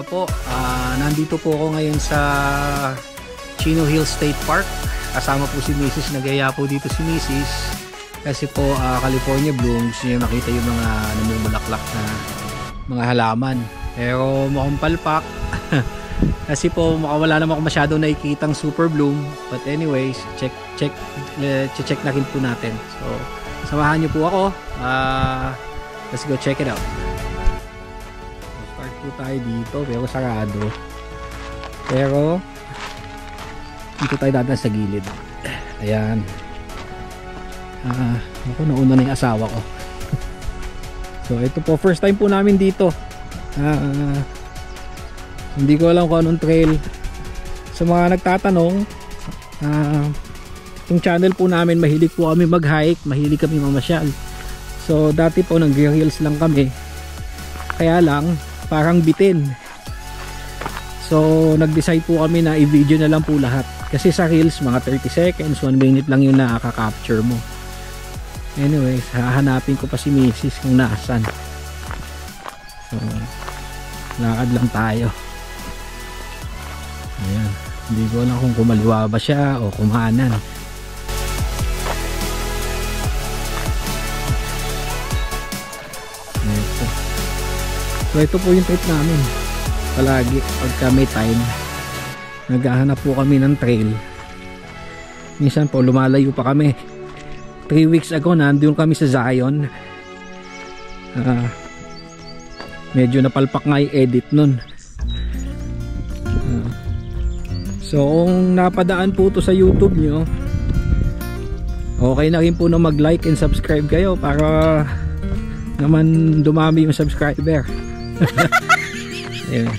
po, nandito po ako ngayon sa Chino Hills State Park. Kasama po si Mrs. Nagaya po dito si Mrs. Kasi po California Bloom, gusto niya makita yung mga namumulaklak na mga halaman. Pero mukhang palpak. Kasi po wala naman ako masyadong nakikitang super bloom. But anyways, check na rin po natin. So samahan niyo po ako. Let's go check it out. Start po tayo dito pero sarado. Pero dito tayo dadaan sa gilid. Ayan. Ako, nauna na yung asawa ko. So ito po, first time po namin dito. Hindi ko alam kung anong trail. Sa mga nagtatanong, yung channel po namin, mahilig po kami mag-hike, mahilig kami mamasyal. So dati po nag-reels lang kami, kaya lang parang bitin. So nag-decide po kami na i-video na lang po lahat. Kasi sa reels, mga 30 seconds, 1 minute lang yung nakaka-capture mo. Anyways, hahanapin ko pa si Mrs. kung nasan. So lakad lang tayo. Ayan, hindi ko alam kung kumaliwa ba siya o kumanan. So ito po yung trip namin. Palagi pagka may time, naghahanap po kami ng trail. Minsan po lumalayo pa kami. 3 weeks ago nandun kami sa Zion. Medyo napalpak nga yung edit nun. So kung napadaan po to sa YouTube nyo, okay na rin po na mag-like and subscribe kayo para naman dumami yung subscriber. Ayun.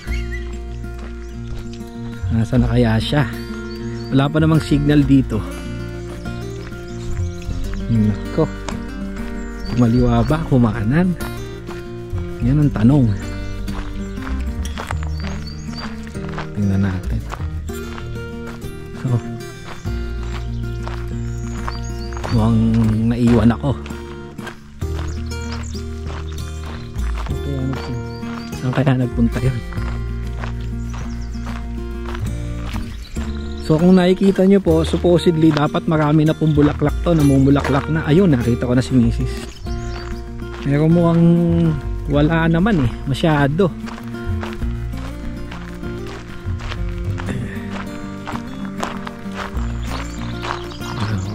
Nasaan na kaya siya? Wala pa namang signal dito. Nako, kumaliwa ba, kumanan? Yan ang tanong. Tingnan natin. So mukhang naiwan ako. Saan kaya nagpunta yun? So kung nakikita nyo po, supposedly dapat marami na pong bulaklak to, namumulaklak na. Ayun, nakita ko na si Mrs. Pero mukhang wala naman eh, masyado.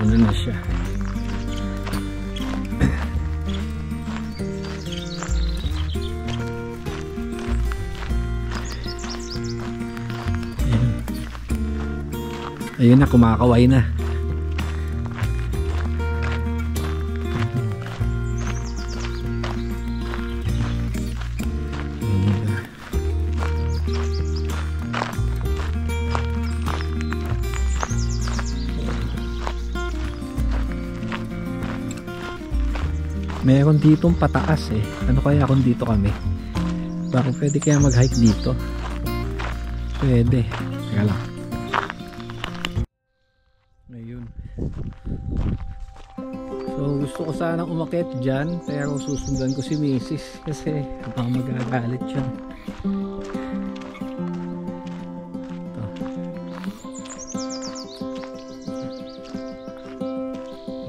Ano na siya? Ayun na, kumakaway na. Meron ditong pataas eh. Ano kaya kung dito kami? Baka pwede kaya mag-hike dito? Pwede. Teka lang. So gusto ko sanang umakyat dyan, pero susundan ko si Mrs. kasi baka magagalit siya.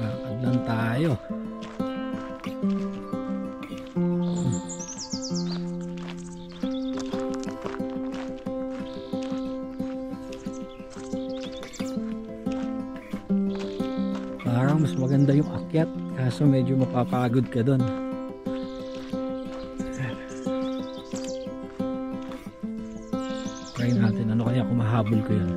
Lakad lang tayo. Parang mas maganda yung akyat, kaso medyo mapapagod ka doon. Try natin, ano kaya kung mahabol ko yun.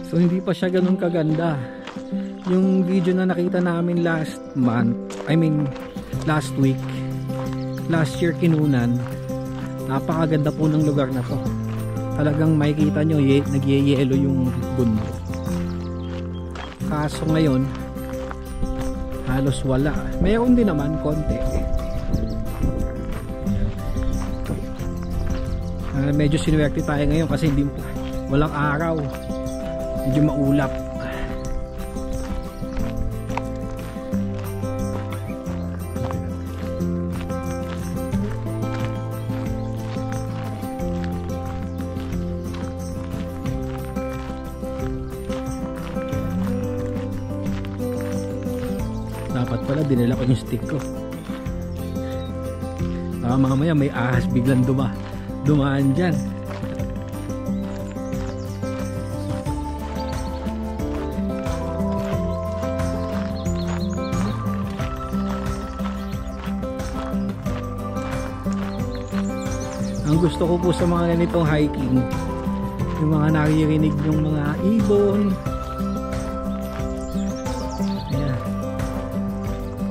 So hindi pa siya ganun kaganda. Yung video na nakita namin last week, last year Kinunan, napakaganda po ng lugar na to. Talagang makikita nyo, nagyeyelo yung bundok. Kaso ngayon, halos wala. Mayroon din naman konti. Medyo sinuwerte tayo ngayon kasi walang araw, medyo maulap. Dapat pala dinala ko yung stick ko. Mamaya may ahas biglang dumaan dyan. Ang gusto ko po sa mga ganitong hiking, yung mga naririnig yung mga ibon. Ayan.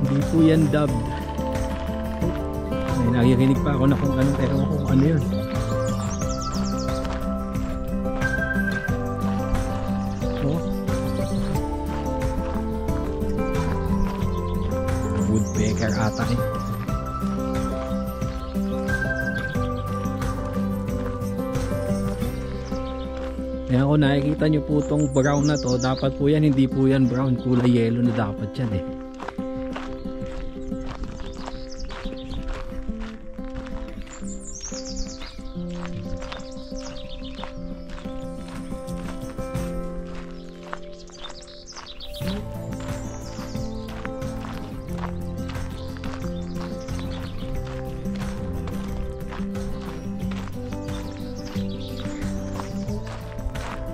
Hindi po yan dubbed. May naririnig pa ako na kung ano, pero kung ano yun. Oh. Woodpecker ata eh. Kaya kung nakikita nyo po itong brown na to, dapat po yan, hindi po yan brown, kulay yellow na dapat yan eh.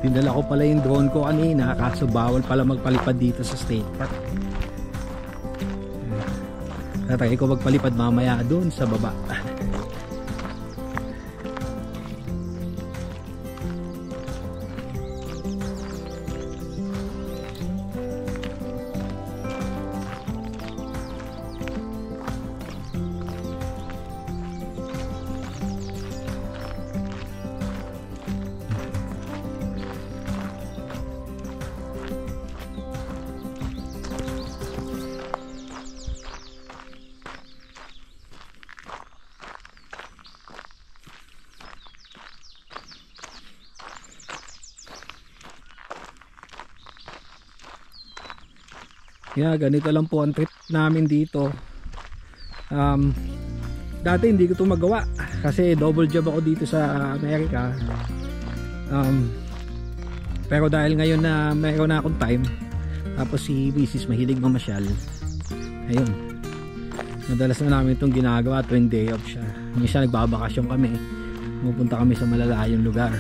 Dinala ko pala yung drone ko kanina, kaso bawal pala magpalipad dito sa state park. Tatry ko magpalipad mamaya doon sa baba. Yeah, ganito lang po ang trip namin dito. Dati hindi ko ito magawa kasi double job ako dito sa Amerika. Pero dahil ngayon na mayroon na akong time, tapos si Mrs. mahilig mamasyal, ayun, madalas na namin itong ginagawa tuwing day off siya. Minsan nagbabakasyon kami, pupunta kami sa malalayong lugar.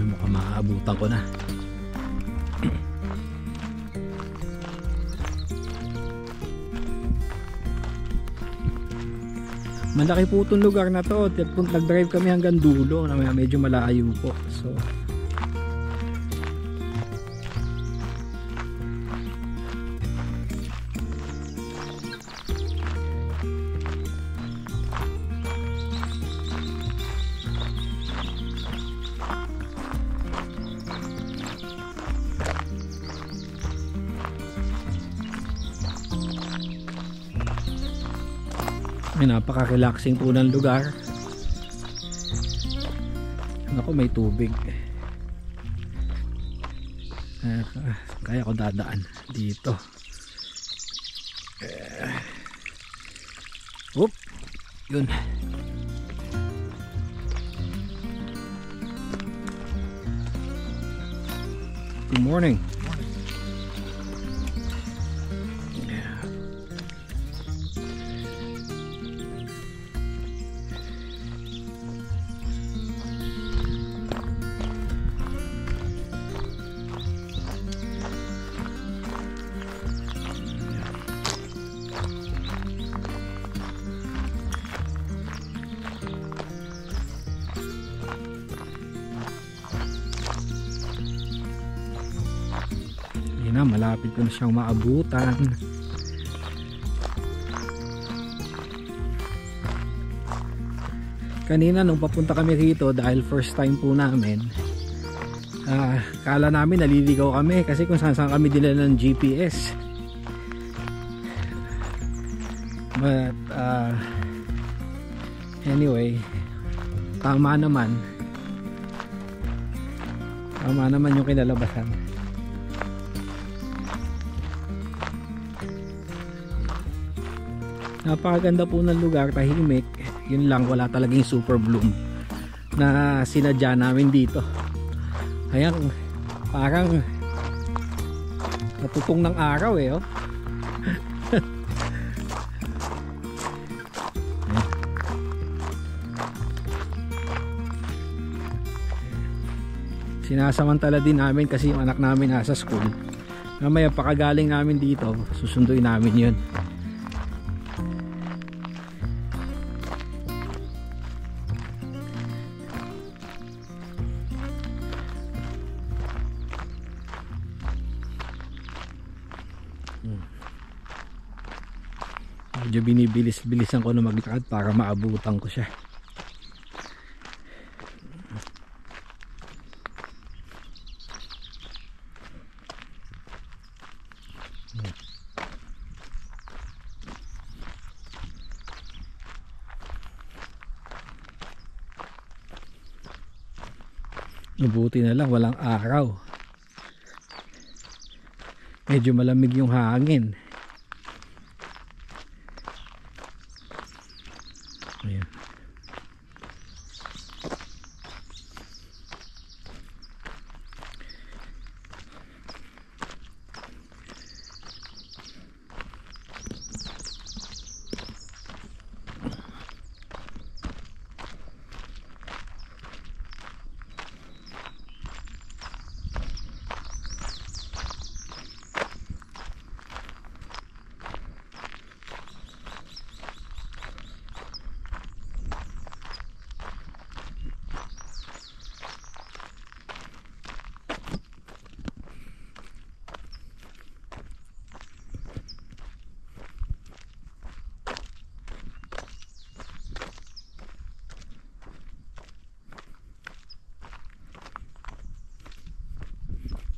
Mukhang maaabutan ko na. Malaki po itong lugar na to. Nag-drive kami hanggang dulo na medyo malayo po. So ay, napaka-relaxing po ng lugar. Ako, may tubig. Kaya ko dadaan dito. Oop, yun. Good morning. Ayun na, malapit ko na siyang maabutan. Kanina nung papunta kami rito, dahil first time po namin, kala namin naliligaw kami kasi kung saan kami dinala ng GPS. But anyway, tama naman yung kinalabasan. Napakaganda po ng lugar, tahimik. Yun lang, wala talagang super bloom na sinadya namin dito. Ayan, parang natutong ng araw eh, oh. Sinasamantala din namin kasi yung anak namin nasa school. Mamaya pakagaling namin dito, susunduin namin yun. Medyo binibilis-bilisan ko na maglakad para maabutan ko siya. Mabuti na lang walang araw. Medyo malamig yung hangin. Ayan.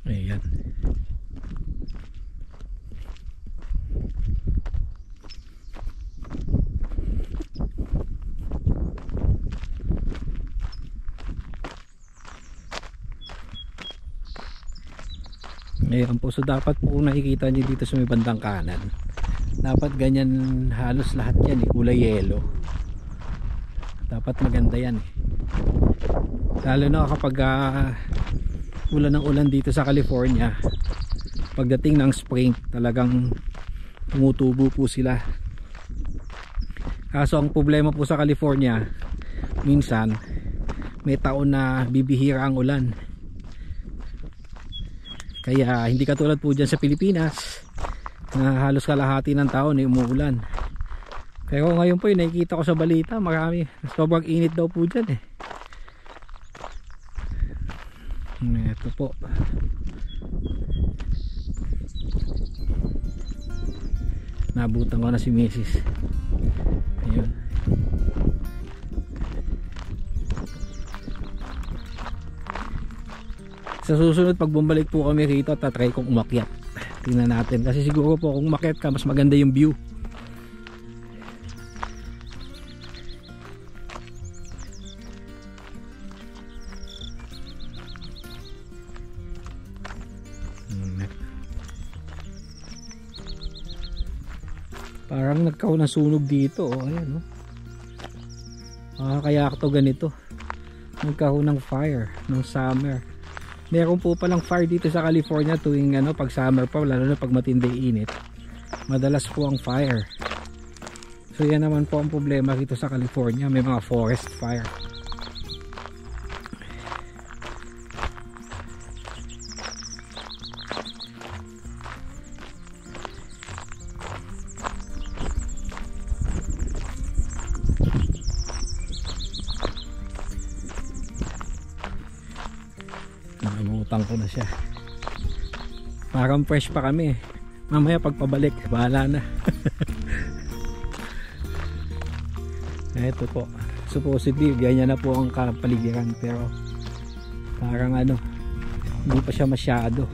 Ayan. Ayan po, so dapat po nakikita nyo dito sa may bandang kanan, dapat ganyan halos lahat yan eh, kulay yellow. Dapat maganda yan eh. Lalo na kapag ulan ng ulan dito sa California, pagdating ng spring talagang tumutubo po sila. Kaso ang problema po sa California, minsan may taon na bibihira ang ulan, kaya hindi katulad po dyan sa Pilipinas na halos kalahati ng taon ay umuulan. Pero ngayon po yung nakikita ko sa balita, marami, sobrang init daw po dyan eh. Ito po, nabutan ko na si Mrs. Ayun. Sa susunod pag bumalik po kami rito, tatry kong umakyat. Tingnan natin kasi siguro po kung umakyat ka mas maganda yung view. Parang nagkaroon ng sunog dito, oh. Ayan, oh. Kaya to ganito, nagkaroon ng fire ng summer. Meron po palang fire dito sa California tuwing pag summer pa, lalo na pag matindi init. Madalas po ang fire. So yan naman po ang problema dito sa California, may mga forest fire. Nakabutang ko na siya. Parang fresh pa kami. Mamaya pagpabalik, bahala na. Ito po. Supposedly, ganyan na po ang kapaligiran. Pero parang ano, hindi pa siya masyado.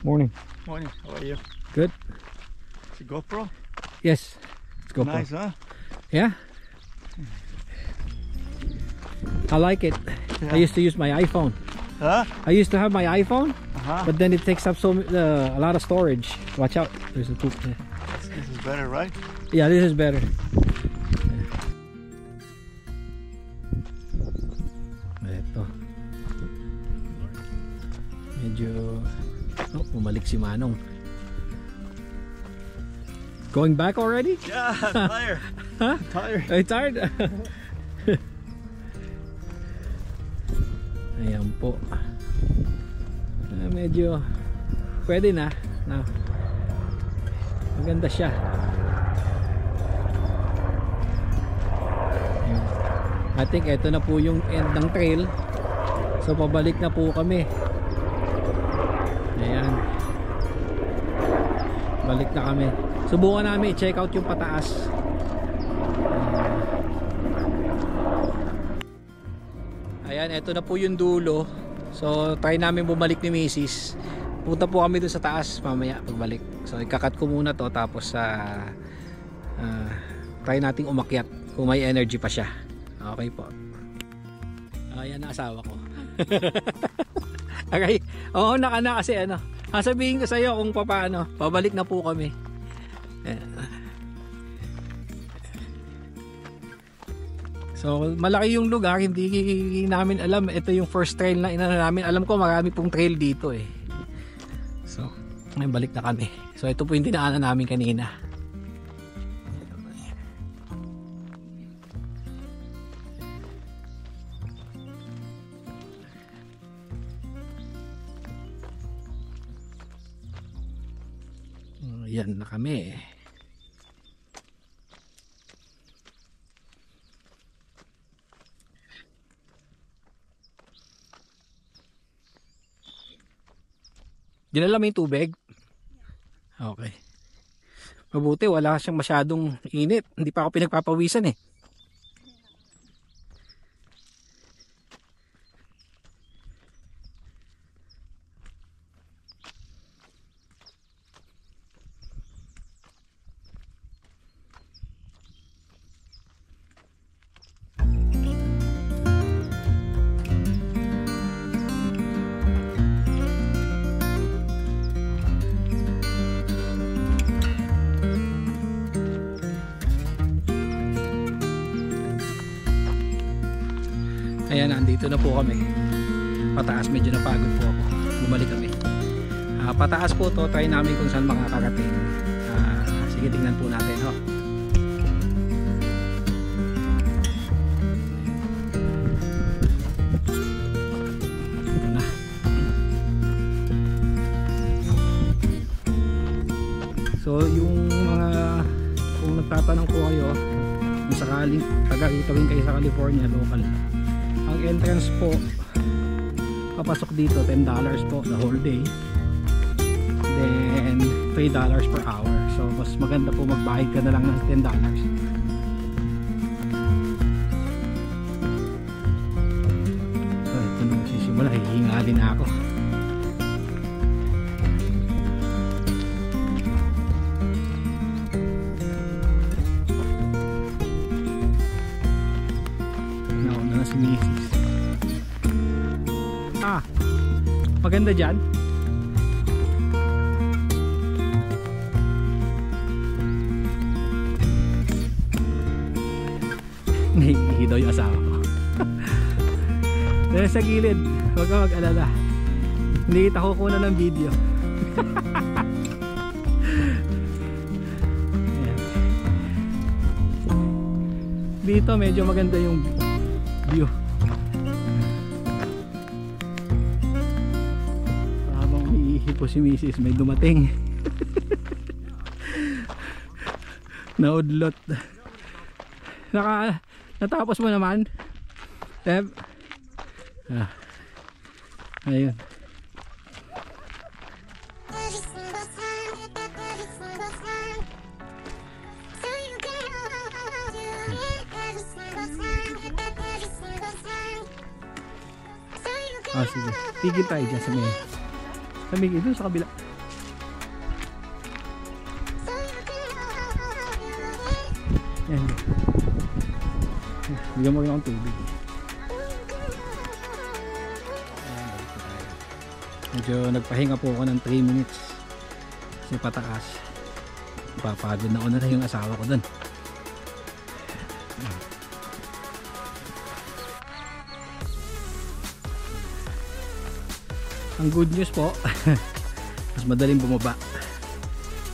Morning. Morning, how are you? Good. It's a GoPro? Yes. Let's go. Nice, huh? Yeah. I like it. Yeah. I used to use my iPhone. Huh? I used to have my iPhone, Uh-huh. but then it takes up a lot of storage. Watch out. There's a poop there. This is better, right? Yeah, this is better. Ito. Medyo bumalik si Manong. Going back already? Yeah, I'm tired. Huh? I'm tired. Are you tired? Ayan po. Medyo pwede na. Maganda siya. Ayan. I think ito na po yung end ng trail. So pabalik na po kami. Ayan. Balik na kami. Subukan namin i-check out yung pataas. Ayan, ito na po yung dulo. So try namin bumalik ni Mrs. Punta po kami dun sa taas mamaya pagbalik. So ikakat ko muna to, tapos try nating umakyat kung may energy pa siya. Okay po. Ayan na asawa ko. Okay. Oo, naka na kasi ano. Sasabihin ko sa iyo kung paano. Pabalik na po kami. So malaki yung lugar, hindi namin alam. Ito yung first trail na inano namin. Alam ko marami pong trail dito eh. So ngayon balik na kami. So ito po yung dinaanan namin kanina. Yan na kami. Dinala mo yung tubig? Okay. Mabuti wala siyang masyadong init. Hindi pa ako pinagpapawisan eh. Ayan, nandito na po kami. Pataas, medyo napagod po ako. Bumalik kami. Pataas po to, try namin kung saan makakarating. Sige, tingnan po natin. Ho. Ito na. So, yung mga kung nagtatanong po kayo, kung sakaling taga-itawin kayo sa California, local, ang entrance po papasok dito $10 po the whole day, then $3 per hour. So mas maganda po magbayad ka na lang ng $10. So ito na magsisimula, hihingalin na ako. Nauna na si Mrs. Maganda dyan. Nahihihi daw yung asawa ko. Dahil sa gilid, huwag ka mag-alala. Hindi kita kukuha ng video. Dito medyo maganda yung view. Habang umiihi po si Mrs. may dumating. Naudlot. Natapos mo naman? Teb? Ayun. Sige. Tigil tayo dyan sa may doon sa kabila. Yan. Bigyan mo rin akong tubig. Medyo nagpahinga po ako ng 3 minutes kasi pataas. Papagod na ako na rin yung asawa ko doon. Ang good news po, mas madaling bumaba.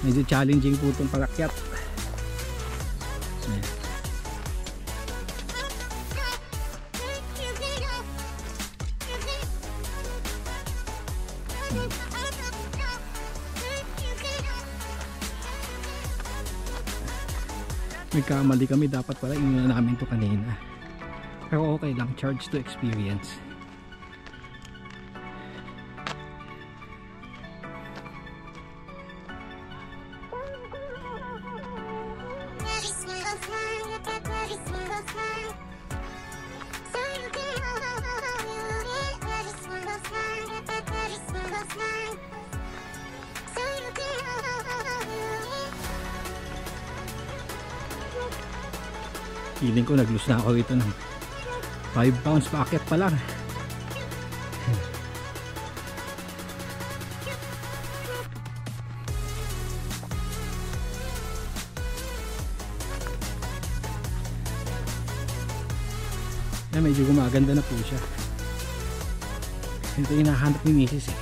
Medyo challenging po itong palakyat. May kamali kami, dapat pala iniwan namin ito kanina. Pero okay lang, charge to experience. Feeling ko nag-lose na ako rito ng 5 pounds paakyat pa lang. Medyo gumaganda na po siya. Ito hinahanap ni Mrs. eh.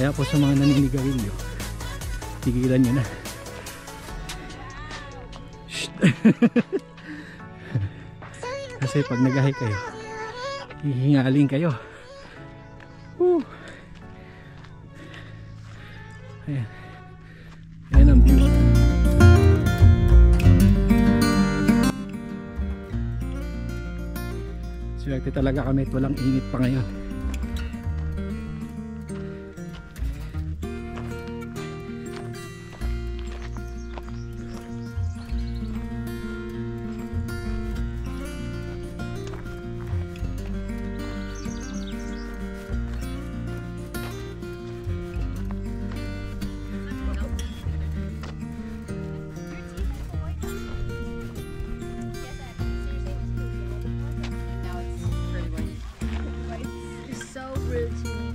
Kaya po sa mga naninigarilyo, tigilan nyo na. Kasi pag nagahay kayo, hihingaling kayo. Ayan. Ayan ang view. Swerte talaga kami at walang init pa ngayon.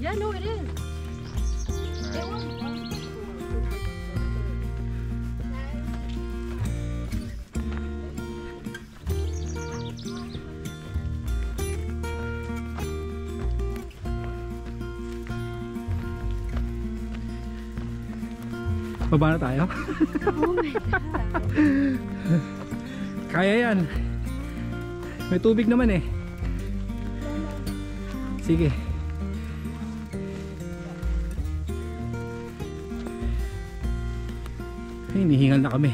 Yeah, no, it is. Baba na tayo? Oh my God. Kaya yan. May tubig naman eh. Sige. Hinihingal na kami.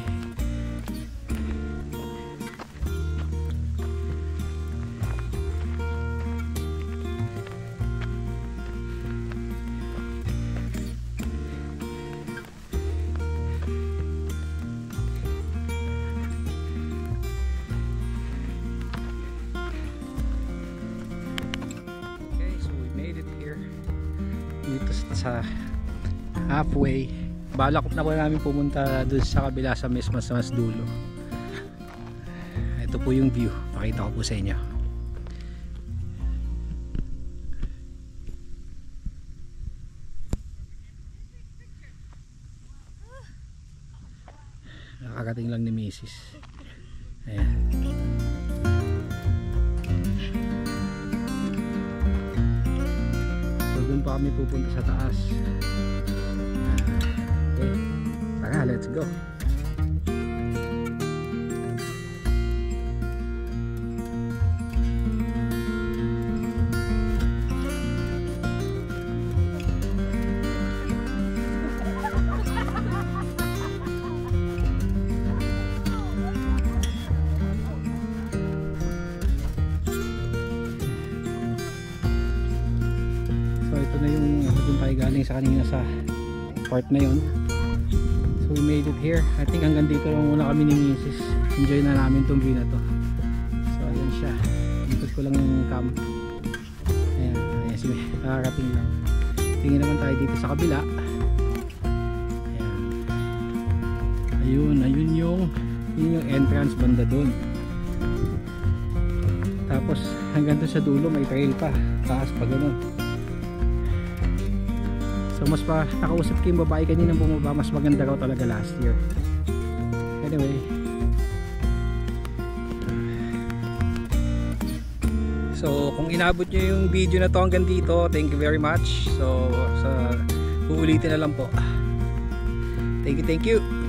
Okay, so we made it here. Dito sa halfway. Balak na po namin pumunta doon sa kabila sa mas dulo. Ito po yung view. Pakita ko po sa inyo. Nakakating lang ni Mrs. Ayan. So doon pa pa kami pupunta sa taas. Okay, tara, let's go. Na yung doon tayo galing sa kanina sa part na yun. So we made it here. I think hanggang dito lang muna kami ni Mrs. Enjoy na namin tong view na to. So ayan siya, ikot ko lang yung cam. Ayan, ayan sige, nakarating lang. Tingin naman tayo dito sa kabila. Ayan. Ayun yung entrance banda doon. Tapos hanggang doon sa dulo may trail pa, taas pa gano'n. So mas pa nakausap ko yung babae kanina bumaba, mas maganda raw talaga last year. Anyway, so kung inabot nyo yung video na to hanggang dito, thank you very much. So sa uulitin na lang po. Thank you.